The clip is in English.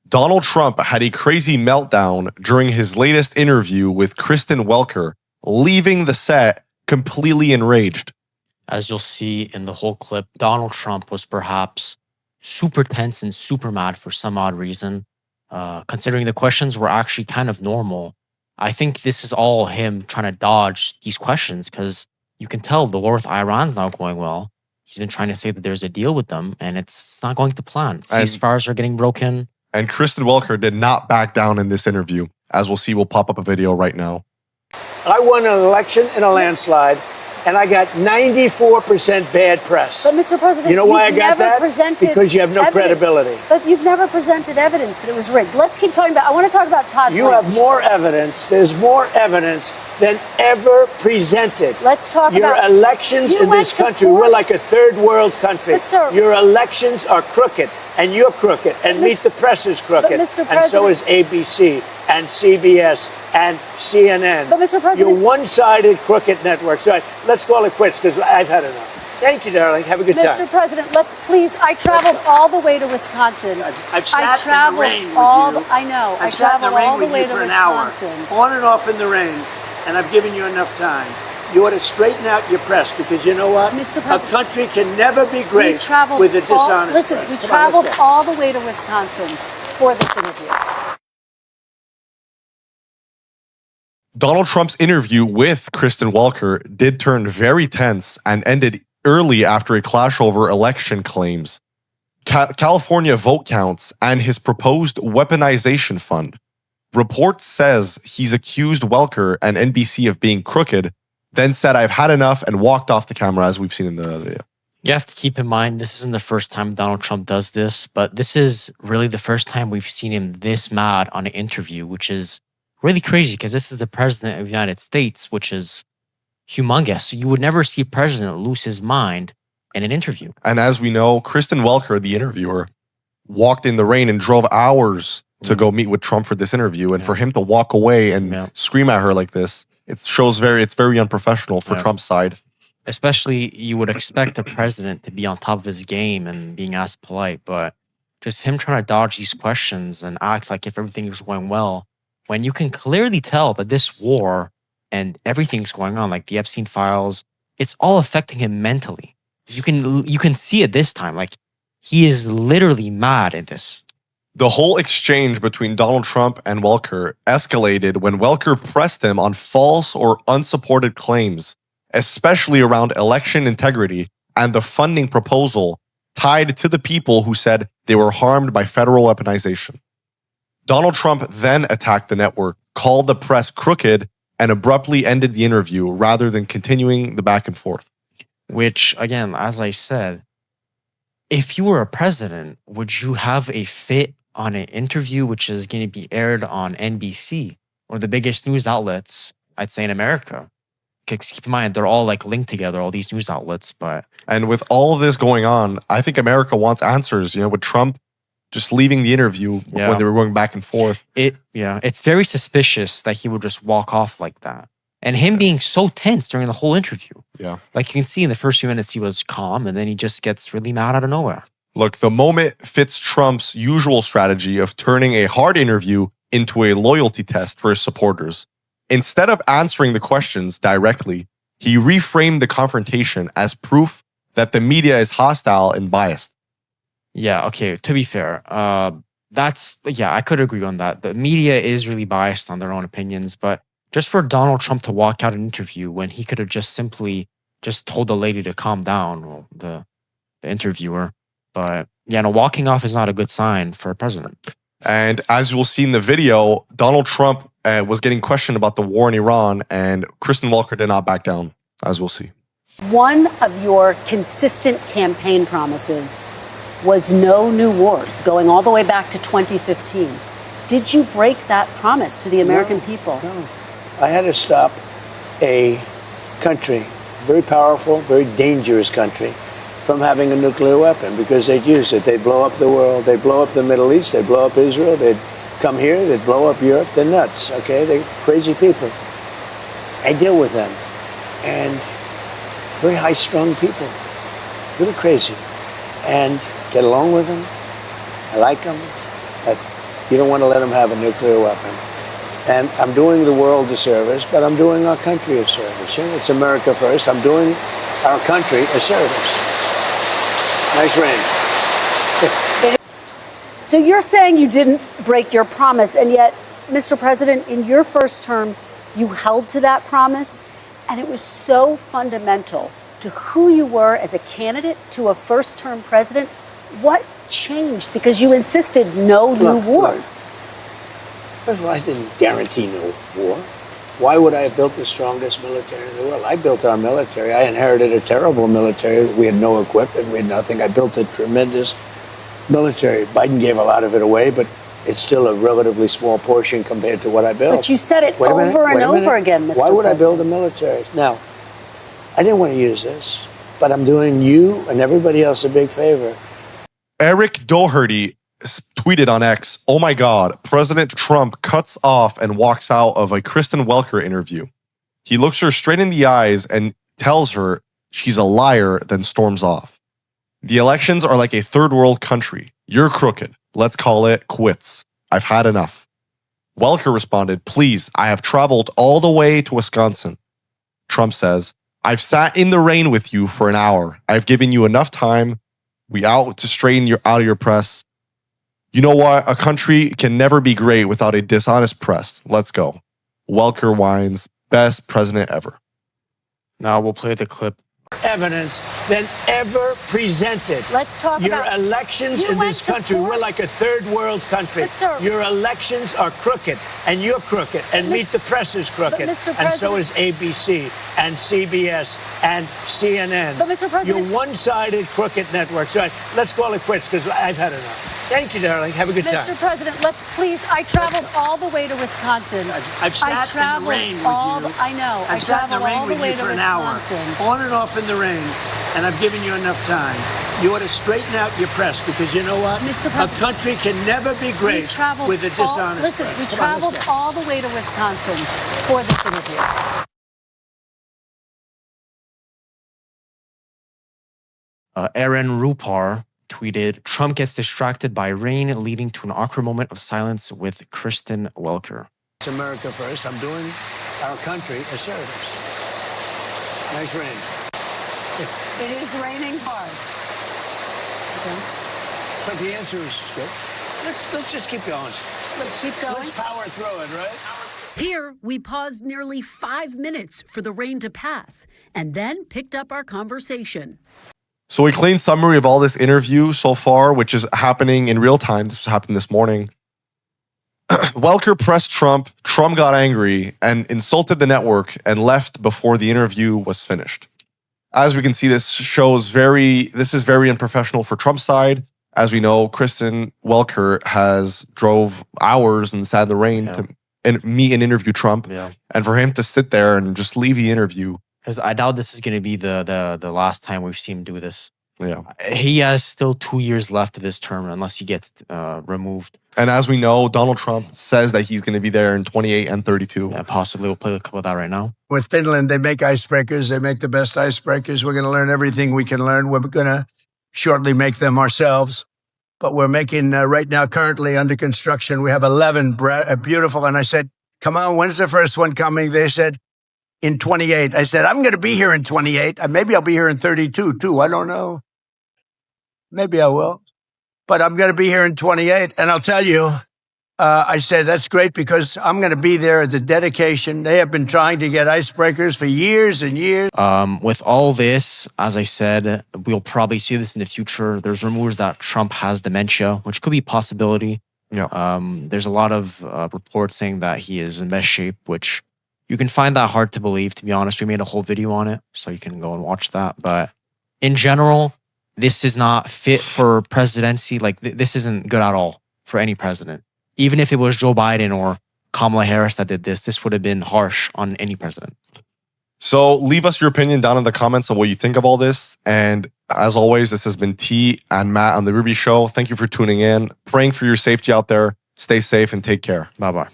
Donald Trump had a crazy meltdown during his latest interview with Kristen Welker, leaving the set completely enraged. As you'll see in the whole clip, Donald Trump was perhaps super tense and super mad for some odd reason. Considering the questions were actually kind of normal, I think this is all him trying to dodge these questions because you can tell the war with Iran's not going well. He's been trying to say that there's a deal with them and it's not going to plan. Ceasefires are getting broken. And Kristen Welker did not back down in this interview. As we'll see, we'll pop up a video right now. I won an election in a landslide, and I got 94% bad press. But, Mr. President, you know why I got that? Because you have no evidence. credibility. But you've never presented evidence that it was rigged. Let's keep talking about, I want to talk about Todd You Blanche. have more evidence. There's more evidence than ever presented. Let's talk about... Your elections in this country, we're like a third world country. But, sir, your elections are crooked, and you're crooked, and Meet the Press is crooked, but, Mr. and so is ABC, and CBS, and CNN. But, Mr. President... You're one-sided crooked networks. All right, let's call it quits, because I've had enough. Thank you, darling. Have a good time. Mr. President, let's please. I traveled all the way to Wisconsin. I've sat in the rain with you. I know. I've sat in the rain with you for an hour, Wisconsin. on and off in the rain, and I've given you enough time. You ought to straighten out your press, because you know what? Mr. President, a country can never be great with a dishonest Listen, press. we traveled all the way to Wisconsin for this interview. Donald Trump's interview with Kristen Welker did turn very tense and ended early after a clash over election claims, California vote counts, and his proposed weaponization fund. Report says he's accused Welker and NBC of being crooked, then said, "I've had enough," and walked off the camera, as we've seen in the video. You have to keep in mind, this isn't the first time Donald Trump does this, but this is really the first time we've seen him this mad on an interview, which is really crazy because this is the president of the United States, which is humongous. You would never see a president lose his mind in an interview. And as we know, Kristen Welker, the interviewer, walked in the rain and drove hours to go meet with Trump for this interview. And for him to walk away and scream at her like this, it's very unprofessional for Trump's side. Especially, you would expect a president to be on top of his game and being as polite, but just him trying to dodge these questions and act like if everything is going well, when you can clearly tell that this war and everything's going on, like the Epstein files, it's all affecting him mentally. You can see it this time. Like, he is literally mad at this. The whole exchange between Donald Trump and Welker escalated when Welker pressed him on false or unsupported claims, especially around election integrity and the funding proposal tied to the people who said they were harmed by federal weaponization. Donald Trump then attacked the network, called the press crooked, and abruptly ended the interview rather than continuing the back and forth. Which, again, as I said, if you were a president, would you have a fit on an interview which is going to be aired on NBC or the biggest news outlets, I'd say, in America? Because keep in mind, they're all like linked together, all these news outlets. And with all of this going on, I think America wants answers, with Trump just leaving the interview when they were going back and forth. It's very suspicious that he would just walk off like that. And him being so tense during the whole interview. Yeah. Like, you can see in the first few minutes he was calm, and then he just gets really mad out of nowhere. Look, the moment fits Trump's usual strategy of turning a hard interview into a loyalty test for his supporters. Instead of answering the questions directly, he reframed the confrontation as proof that the media is hostile and biased. Yeah, okay, to be fair, I could agree on that. The media is really biased on their own opinions, but just for Donald Trump to walk out an interview when he could have just simply just told the lady to calm down, well, the interviewer. But walking off is not a good sign for a president. And as you'll see in the video, Donald Trump was getting questioned about the war in Iran, and Kristen Welker did not back down, as we'll see. One of your consistent campaign promises was no new wars, going all the way back to 2015. Did you break that promise to the American people? No. I had to stop a country, very powerful, very dangerous country, from having a nuclear weapon because they'd use it. They'd blow up the world. They'd blow up the Middle East. They'd blow up Israel. They'd come here. They'd blow up Europe. They're nuts, okay? They're crazy people. I deal with them. And very high-strung people, really crazy. And get along with them. I like them. But You don't want to let them have a nuclear weapon. And I'm doing the world a service, but I'm doing our country a service. You know, it's America first. I'm doing our country a service. Nice rain. So you're saying you didn't break your promise, and yet, Mr. President, in your first term, you held to that promise, and it was so fundamental to who you were as a candidate to a first-term president. What changed? Because you insisted no new wars. First of all, I didn't guarantee no war. Why would I have built the strongest military in the world? I built our military. I inherited a terrible military. We had no equipment. We had nothing. I built a tremendous military. Biden gave a lot of it away, but it's still a relatively small portion compared to what I built. But you said it over and over again, Mr. Why would President? I build a military? Now, I didn't want to use this, but I'm doing you and everybody else a big favor. Eric Doherty tweeted on X, "Oh my God, President Trump cuts off and walks out of a Kristen Welker interview. He looks her straight in the eyes and tells her she's a liar, then storms off. The elections are like a third world country. You're crooked. Let's call it quits. I've had enough." Welker responded, "Please, I have traveled all the way to Wisconsin." Trump says, "I've sat in the rain with you for an hour. I've given you enough time. We out to straighten you out of your press. You know what? A country can never be great without a dishonest press. Let's go." Welker whines, "Best president ever." Now we'll play the clip. Evidence than ever presented. Let's talk your about elections you in went this to country. We're court. like a third world country. But, sir, your elections are crooked, and you're crooked, and Meet the Press is crooked, Mr. and so President- is ABC and CBS and CNN. But, Mr. President- You're one-sided crooked networks. All right, let's call it quits because I've had enough. Thank you, darling. Have a good time. Mr. President, let's please. I traveled all the way to Wisconsin. I've sat in the rain with you. I know. I've sat in the traveled rain all the with way you to for an hour, Wisconsin. on and off in the rain, and I've given you enough time. You ought to straighten out your press because you know what? Mr. A President, country can never be We great traveled with a dishonest Listen, press. we Come on, let's traveled go. all the way to Wisconsin for this interview. Aaron Rupar tweeted, "Trump gets distracted by rain, leading to an awkward moment of silence with Kristen Welker." It's America first. I'm doing our country a service. Nice rain. It is raining hard. But the answer is good. Let's just keep going. Let's keep going. Let's power through it, right? Here, we paused nearly 5 minutes for the rain to pass and then picked up our conversation. So a clean summary of all this interview so far, which is happening in real time. This happened this morning. Welker pressed Trump. Trump got angry and insulted the network and left before the interview was finished. As we can see, this is very unprofessional for Trump's side. As we know, Kristen Welker has drove hours and sat in the rain to meet and interview Trump. Yeah. And for him to sit there and just leave the interview. Because I doubt this is going to be the last time we've seen him do this. Yeah. He has still 2 years left of his term unless he gets removed. And as we know, Donald Trump says that he's going to be there in 28 and 32. Yeah, possibly. We'll play a couple of that right now. With Finland, they make icebreakers. They make the best icebreakers. We're going to learn everything we can learn. We're going to shortly make them ourselves. But we're making right now, currently under construction, we have 11 beautiful. And I said, come on, when's the first one coming? They said, in 28. I said, I'm going to be here in 28. Maybe I'll be here in 32 too. I don't know. Maybe I will. But I'm going to be here in 28. And I'll tell you, I said, that's great because I'm going to be there at the dedication. They have been trying to get icebreakers for years and years. With all this, as I said, we'll probably see this in the future. There's rumors that Trump has dementia, which could be a possibility. Yeah. There's a lot of reports saying that he is in best shape, which you can find that hard to believe, to be honest. We made a whole video on it, so you can go and watch that. But in general, this is not fit for presidency. Like, this isn't good at all for any president. Even if it was Joe Biden or Kamala Harris that did this would have been harsh on any president. So leave us your opinion down in the comments on what you think of all this. And as always, this has been T and Matt on The Ruby Show. Thank you for tuning in. Praying for your safety out there. Stay safe and take care. Bye-bye.